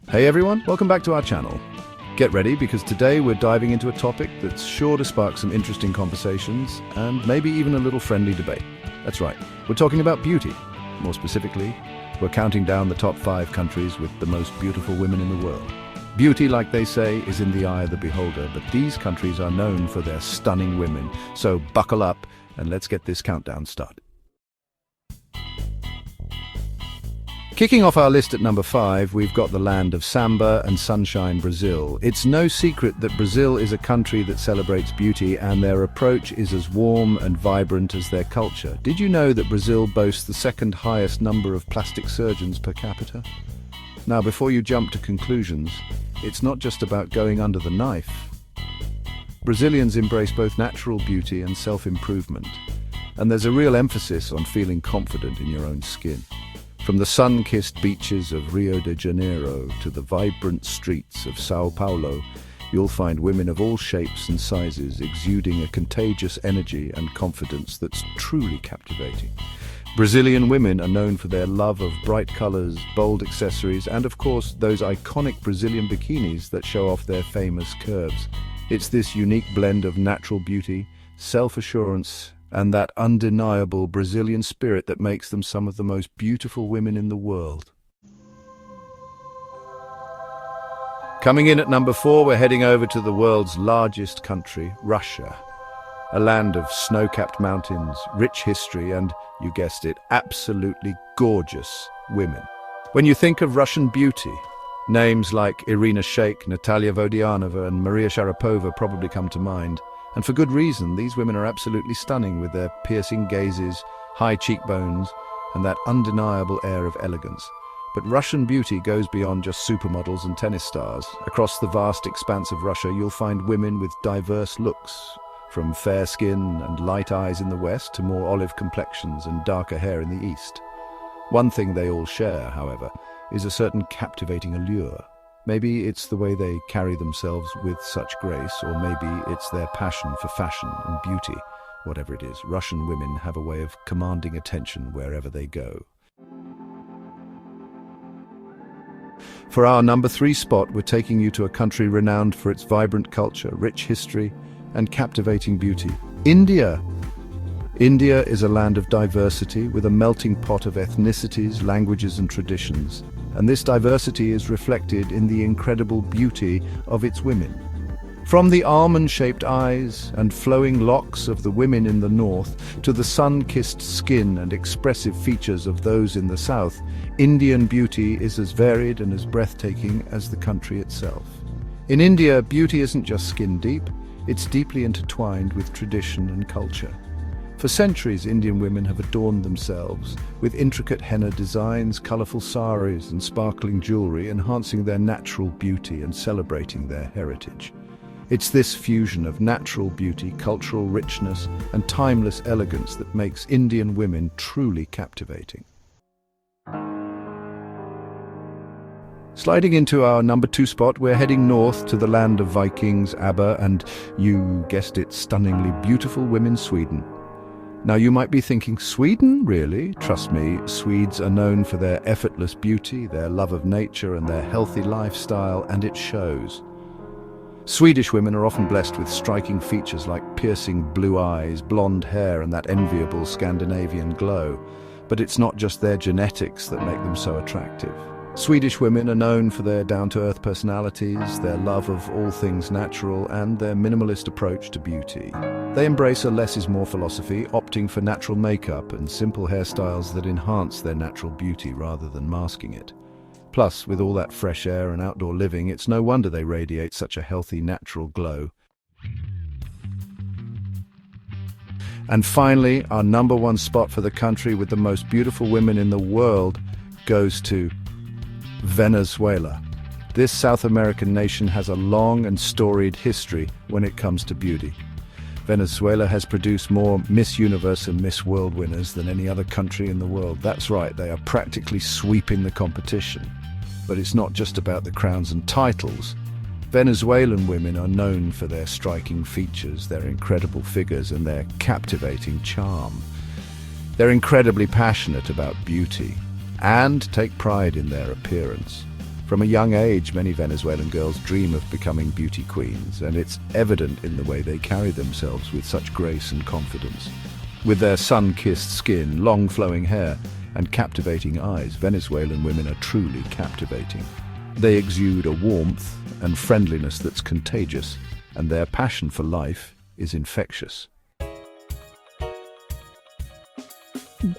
Hey everyone, welcome back to our channel. Get ready because today we're diving into a topic that's sure to spark some interesting conversations and maybe even a little friendly debate. That's right, we're talking about beauty. More specifically, we're counting down the top 5 countries with the most beautiful women in the world. Beauty, like they say, is in the eye of the beholder, but these countries are known for their stunning women. So buckle up and let's get this countdown started. Kicking off our list at number 5, we've got the land of samba and sunshine, Brazil. It's no secret that Brazil is a country that celebrates beauty, and their approach is as warm and vibrant as their culture. Did you know that Brazil boasts the second highest number of plastic surgeons per capita? Now, before you jump to conclusions, it's not just about going under the knife. Brazilians embrace both natural beauty and self-improvement, and there's a real emphasis on feeling confident in your own skin. From the sun-kissed beaches of Rio de Janeiro to the vibrant streets of Sao Paulo, you'll find women of all shapes and sizes exuding a contagious energy and confidence that's truly captivating. Brazilian women are known for their love of bright colors, bold accessories, and of course, those iconic Brazilian bikinis that show off their famous curves. It's this unique blend of natural beauty, self-assurance, and that undeniable Brazilian spirit that makes them some of the most beautiful women in the world. Coming in at number 4, we're heading over to the world's largest country, Russia. A land of snow-capped mountains, rich history, and, you guessed it, absolutely gorgeous women. When you think of Russian beauty, names like Irina Shayk, Natalia Vodianova, and Maria Sharapova probably come to mind. And for good reason, these women are absolutely stunning with their piercing gazes, high cheekbones, and that undeniable air of elegance. But Russian beauty goes beyond just supermodels and tennis stars. Across the vast expanse of Russia, you'll find women with diverse looks, from fair skin and light eyes in the west to more olive complexions and darker hair in the east. One thing they all share, however, is a certain captivating allure. Maybe it's the way they carry themselves with such grace, or maybe it's their passion for fashion and beauty. Whatever it is, Russian women have a way of commanding attention wherever they go. For our number 3 spot, we're taking you to a country renowned for its vibrant culture, rich history, and captivating beauty. India. India is a land of diversity with a melting pot of ethnicities, languages, and traditions. And this diversity is reflected in the incredible beauty of its women. From the almond-shaped eyes and flowing locks of the women in the north to the sun-kissed skin and expressive features of those in the south, Indian beauty is as varied and as breathtaking as the country itself. In India, beauty isn't just skin-deep, it's deeply intertwined with tradition and culture. For centuries, Indian women have adorned themselves with intricate henna designs, colorful saris, and sparkling jewelry, enhancing their natural beauty and celebrating their heritage. It's this fusion of natural beauty, cultural richness, and timeless elegance that makes Indian women truly captivating. Sliding into our number 2 spot, we're heading north to the land of Vikings, ABBA, and, you guessed it, stunningly beautiful women, Sweden. Now you might be thinking, Sweden, really? Trust me, Swedes are known for their effortless beauty, their love of nature, and their healthy lifestyle, and it shows. Swedish women are often blessed with striking features like piercing blue eyes, blonde hair, and that enviable Scandinavian glow. But it's not just their genetics that make them so attractive. Swedish women are known for their down-to-earth personalities, their love of all things natural, and their minimalist approach to beauty. They embrace a less is more philosophy, opting for natural makeup and simple hairstyles that enhance their natural beauty rather than masking it. Plus, with all that fresh air and outdoor living, it's no wonder they radiate such a healthy, natural glow. And finally, our number 1 spot for the country with the most beautiful women in the world goes to Venezuela. This South American nation has a long and storied history when it comes to beauty. Venezuela has produced more Miss Universe and Miss World winners than any other country in the world. That's right, they are practically sweeping the competition. But it's not just about the crowns and titles. Venezuelan women are known for their striking features, their incredible figures, and their captivating charm. They're incredibly passionate about beauty and take pride in their appearance. From a young age, many Venezuelan girls dream of becoming beauty queens, and it's evident in the way they carry themselves with such grace and confidence. With their sun-kissed skin, long flowing hair, and captivating eyes, Venezuelan women are truly captivating. They exude a warmth and friendliness that's contagious, and their passion for life is infectious.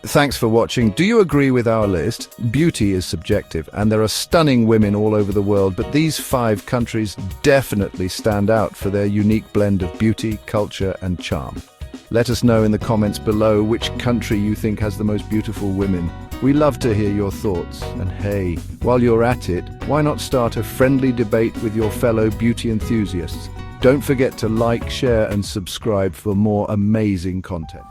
Thanks for watching. Do you agree with our list? Beauty is subjective, and there are stunning women all over the world, but these 5 countries definitely stand out for their unique blend of beauty, culture, and charm. Let us know in the comments below which country you think has the most beautiful women. We love to hear your thoughts. And hey, while you're at it, why not start a friendly debate with your fellow beauty enthusiasts? Don't forget to like, share, and subscribe for more amazing content.